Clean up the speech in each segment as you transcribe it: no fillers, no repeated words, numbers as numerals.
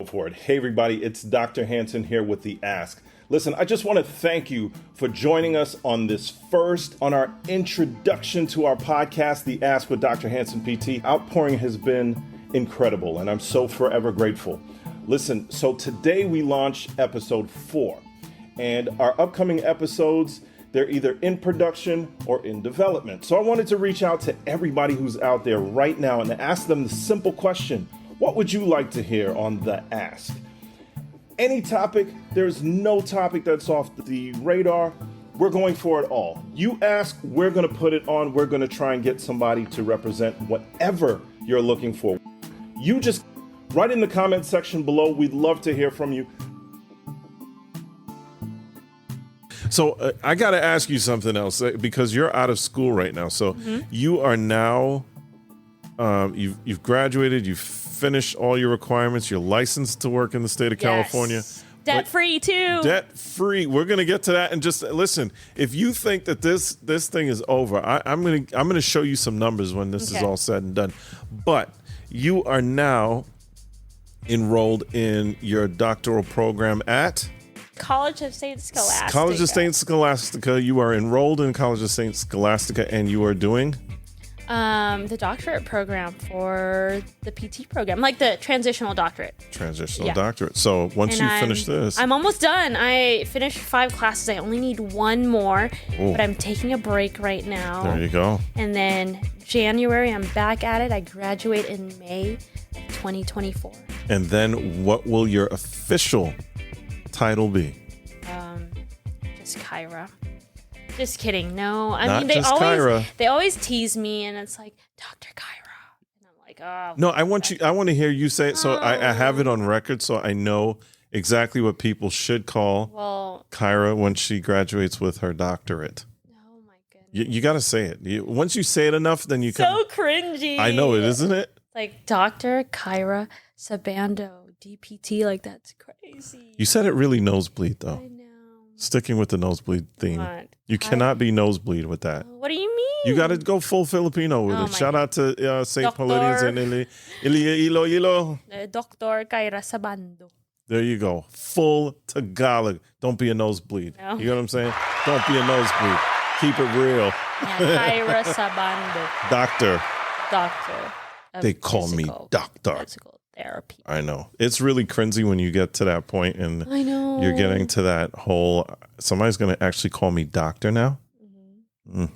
for it. Hey everybody, it's Dr. Hanson here with The Ask. Listen, I just want to thank you for joining us on our introduction to our podcast, The Ask with Dr. Hanson PT. Outpouring has been incredible, and I'm so forever grateful. Listen, so today we launch episode 4, and our upcoming episodes, they're either in production or in development. So I wanted to reach out to everybody who's out there right now and ask them the simple question: what would you like to hear on The Ask? Any topic, there's no topic that's off the radar. We're going for it all. You ask, we're going to put it on. We're going to try and get somebody to represent whatever you're looking for. You just write in the comment section below. We'd love to hear from you. So I got to ask you something else, because you're out of school right now. So you are now, you've graduated, you've finished all your requirements, you're licensed to work in the state of California. Debt-free too. Debt-free. We're going to get to that. And just listen, if you think that this thing is over, I'm going to show you some numbers when this is all said and done. But you are now enrolled in your doctoral program at College of St. Scholastica. College of St. Scholastica. You are enrolled in College of St. Scholastica, and you are doing the doctorate program for the PT program, like the transitional doctorate. Doctorate. So once you finish this, I'm almost done. I finished 5 classes. I only need 1 more, but I'm taking a break right now. There you go. And then January, I'm back at it. I graduate in May of 2024. And then what will your official title be? Just Kyra. Just kidding. No, Not Kyra. They always tease me, and it's like Dr. Kyra, and I'm like, oh. No, I want to hear you say it, so I have it on record, so I know exactly what people should call Kyra when she graduates with her doctorate. Oh my goodness. You got to say it. Once you say it enough, then you so cringy. I know it, isn't it? Like Dr. Kyra Sabando, DPT, like that's crazy. You said it really nosebleed though. I know. Sticking with the nosebleed theme. What? You cannot be nosebleed with that. What do you mean? You got to go full Filipino with it. Shout out to St. Paulinians and Iloilo. Dr. Kyra Sabando. There you go. Full Tagalog. Don't be a nosebleed. No. You know what I'm saying? Don't be a nosebleed. Keep it real. Kyra Sabando. Doctor. They call me doctor. Physical therapy. I know. It's really cringy when you get to that point and I know. You're getting to that whole, somebody's going to actually call me doctor now?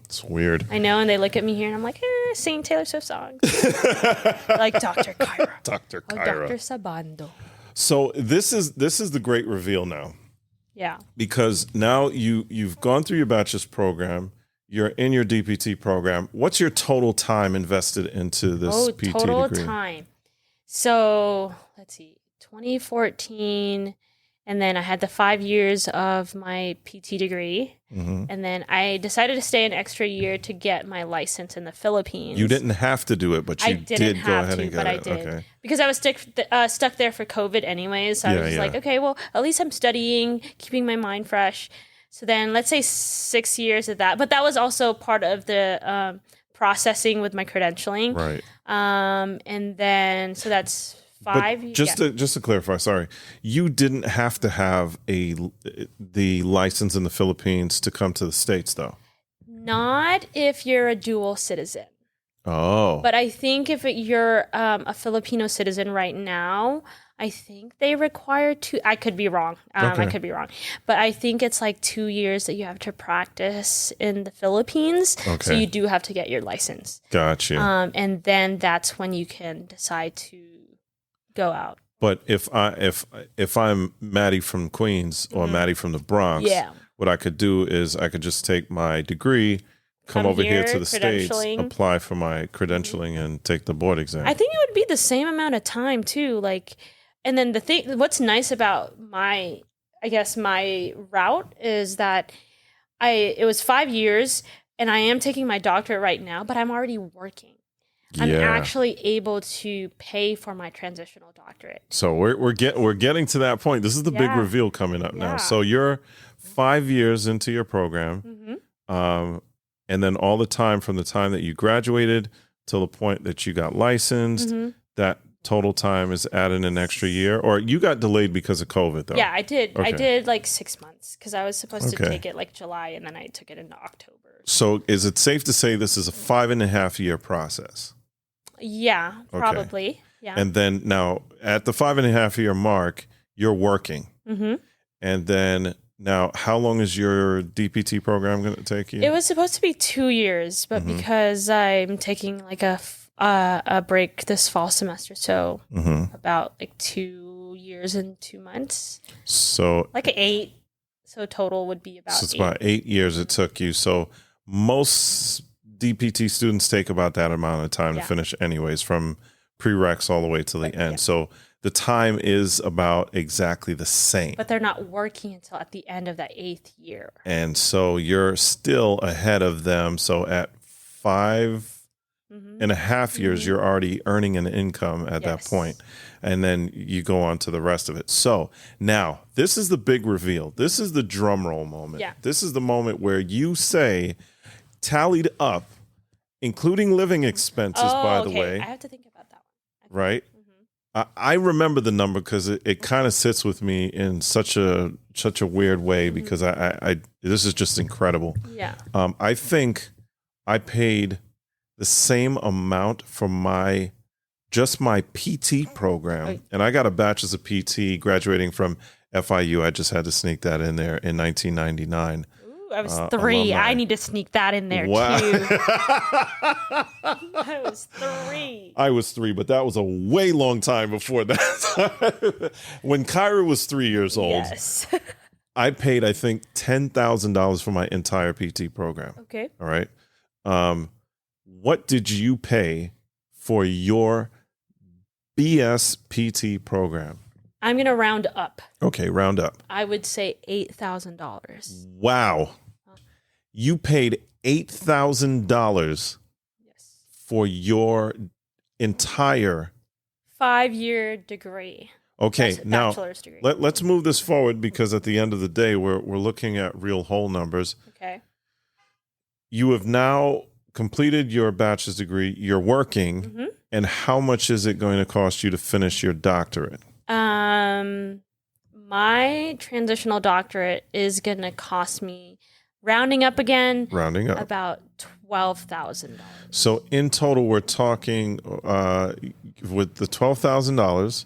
It's weird. I know, and they look at me here and I'm like, sing Taylor Swift songs. Like Dr. Kyra. Dr. Kyra. Dr. Sabando. So this is the great reveal now. Yeah. Because now you've gone through your bachelor's program. You're in your DPT program. What's your total time invested into this PT total degree? Time. So let's see, 2014, and then I had the 5 years of my PT degree, and then I decided to stay an extra year to get my license in the Philippines. You didn't have to do it, but you did go ahead and get it. I did because I was stuck there for COVID anyways. So I was just like, okay, well, at least I'm studying, keeping my mind fresh. So then let's say 6 years of that. But that was also part of the processing with my credentialing. Right. And then, so that's 5 years. Just to clarify, sorry. You didn't have to have the license in the Philippines to come to the States, though. Not if you're a dual citizen. Oh. But I think if you're a Filipino citizen right now, I think they require I could be wrong. I could be wrong. But I think it's like 2 years that you have to practice in the Philippines. Okay. So you do have to get your license. Gotcha. And then that's when you can decide to go out. But if I'm Maddie from Queens or Maddie from the Bronx, what I could do is I could just take my degree, come over here to the States, apply for my credentialing, and take the board exam. I think it would be the same amount of time too. Like, and then what's nice about my route is that it was 5 years, and I am taking my doctorate right now, but I'm already working. I'm actually able to pay for my transitional doctorate. So we're getting to that point. This is the big reveal coming up now. So you're 5 years into your program, and then all the time from the time that you graduated till the point that you got licensed, that total time is adding an extra year, or you got delayed because of COVID though? Yeah, I did. Okay. I did like 6 months because I was supposed to Okay. take it like July, and then I took it into October. So is it safe to say this is a 5.5 year process? Yeah, probably. Yeah. And then now at the 5.5 year mark, you're working. Mm-hmm. And then now, how long is your DPT program going to take you? It was supposed to be 2 years, but because I'm taking like a break this fall semester, so about like 2 years and 2 months. So like 8. So total would be about. So it's about 8 years it took you. So most DPT students take about that amount of time to finish, anyways, from prereqs all the way to the end. So the time is about exactly the same. But they're not working until at the end of that 8th year. And so you're still ahead of them. So at 5.5 years, you're already earning an income at that point. And then you go on to the rest of it. So now this is the big reveal. This is the drum roll moment. Yeah. This is the moment where you say, tallied up, including living expenses, by the way. I have to think about that one. Right? I remember the number because it kind of sits with me in such a weird way because I this is just incredible. Yeah. I think I paid the same amount for my PT program, and I got a bachelor's of PT graduating from FIU. I just had to sneak that in there in 1999. I was 3. alumni. I need to sneak that in there, Wow. too. I was 3. I was 3, but that was a way long time before that. When Kyra was 3 years old, Yes. I paid, I think, $10,000 for my entire PT program. Okay. All right. What did you pay for your BS PT program? I'm going to round up. Okay, round up. I would say $8,000. Wow. You paid $8,000 for your entire 5-year degree. Okay, now bachelor's degree. let's move this forward because at the end of the day, we're looking at real whole numbers. Okay. You have now completed your bachelor's degree. You're working, and how much is it going to cost you to finish your doctorate? My transitional doctorate is going to cost me, rounding up again, about $12,000. So in total, we're talking with the $12,000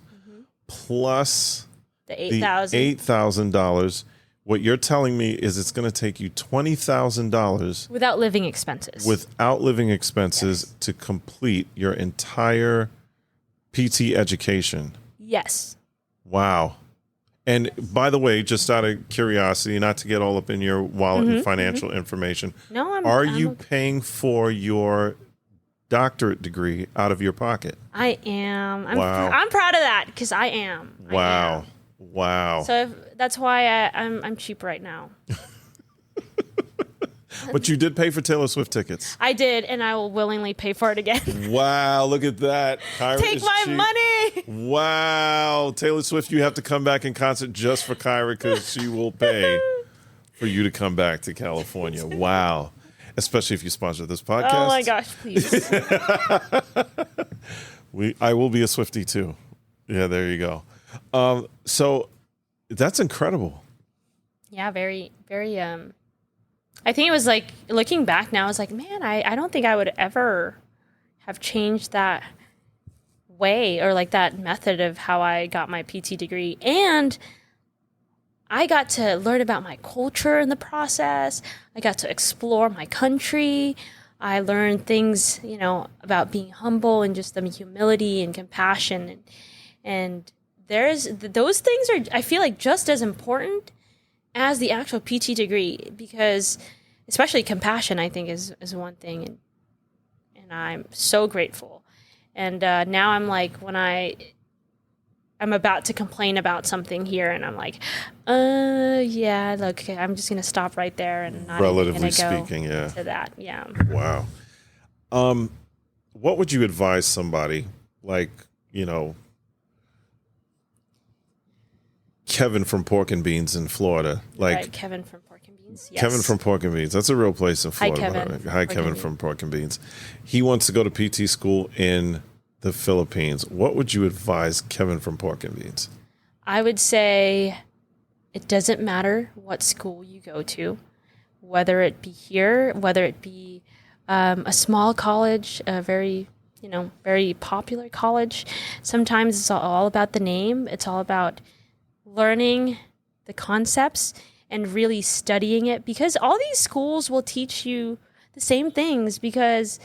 plus the $8,000 $8,000. What you're telling me is it's going to take you $20,000 without living expenses. To complete your entire PT education. Yes. Wow. And by the way, just out of curiosity, not to get all up in your wallet and financial information, No, are you paying for your doctorate degree out of your pocket? I am. Wow. I'm proud of that because I am. Wow. Wow. So that's why I'm cheap right now. But you did pay for Taylor Swift tickets. I did, and I will willingly pay for it again. Wow, look at that. Kyra Take is my cheap. money. Wow. Taylor Swift, you have to come back in concert just for Kyra because she will pay for you to come back to California. Wow. Especially if you sponsor this podcast. Oh my gosh, please. I will be a Swiftie too. Yeah, there you go. So that's incredible. Yeah, very, very, I think it was like, looking back now, I was like, man, I don't think I would ever have changed that way or like that method of how I got my PT degree. And I got to learn about my culture in the process. I got to explore my country. I learned things, about being humble and just the humility and compassion. And those things are, I feel like, just as important as the actual PT degree, because especially compassion, I think, is one thing. And I'm so grateful. And now I'm like, when I'm about to complain about something here, and I'm like, yeah, look, I'm just going to stop right there and not Relatively even go speaking, yeah. to that. Yeah. Wow. What would you advise somebody like, Kevin from Pork and Beans in Florida? Like Right, Kevin from Pork and Beans. Yes. Kevin from Pork and Beans. That's a real place in Hi, Florida. Kevin. Hi, Kevin from Pork and Beans. He wants to go to PT school in the Philippines, what would you advise Kevin from Pork and Beans? I would say it doesn't matter what school you go to, whether it be here, whether it be a small college, a very popular college. Sometimes it's all about the name. It's all about learning the concepts and really studying it, because all these schools will teach you the same things, because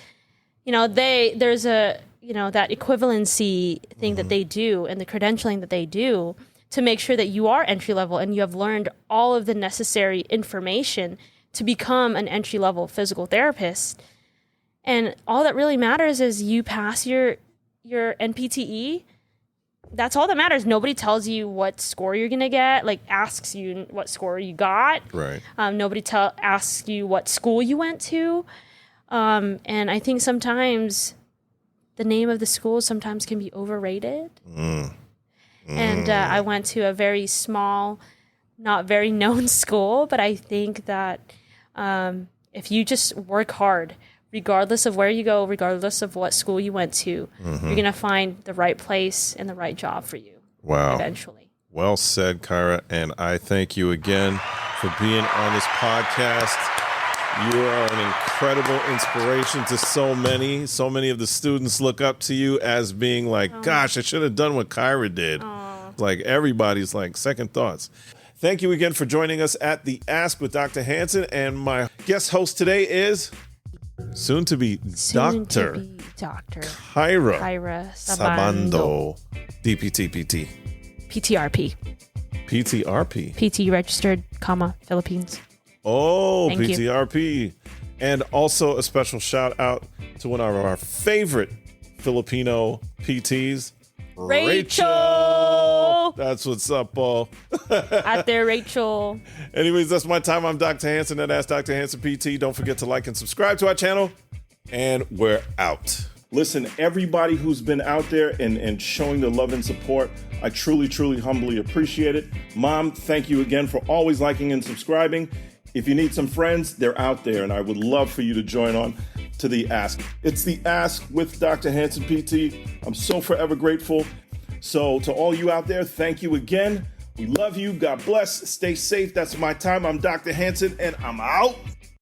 there's a that equivalency thing that they do and the credentialing that they do to make sure that you are entry level and you have learned all of the necessary information to become an entry level physical therapist. And all that really matters is you pass your NPTE. That's all that matters. Nobody tells you what score you're going to get, like asks you what score you got. Right. Nobody asks you what school you went to. And I think sometimes the name of the school sometimes can be overrated. And I went to a very small, not very known school, but I think that if you just work hard, regardless of where you go, regardless of what school you went to, you're going to find the right place and the right job for you. Wow. Eventually. Well said, Kyra. And I thank you again for being on this podcast. You are an incredible inspiration to so many. So many of the students look up to you as being like, gosh, I should have done what Kyra did. Like everybody's like second thoughts. Thank you again for joining us at the Ask with Dr. Hanson. And my guest host today is soon to be Doctor Kyra Sabando, DPTPT. PTRP. PTRP. PT registered, Philippines. Oh, Thank PTRP. You. And also a special shout out to one of our favorite Filipino PTs, Rachel. That's what's up, Paul. Out there, Rachel. Anyways, that's my time. I'm Dr. Hanson at Ask Dr. Hanson PT. Don't forget to like and subscribe to our channel. And we're out. Listen, everybody who's been out there and showing the love and support, I truly, truly, humbly appreciate it. Mom, thank you again for always liking and subscribing. If you need some friends, they're out there, and I would love for you to join on to the Ask. It's the Ask with Dr. Hanson PT. I'm so forever grateful. So to all you out there, thank you again. We love you. God bless. Stay safe. That's my time. I'm Dr. Hanson, and I'm out.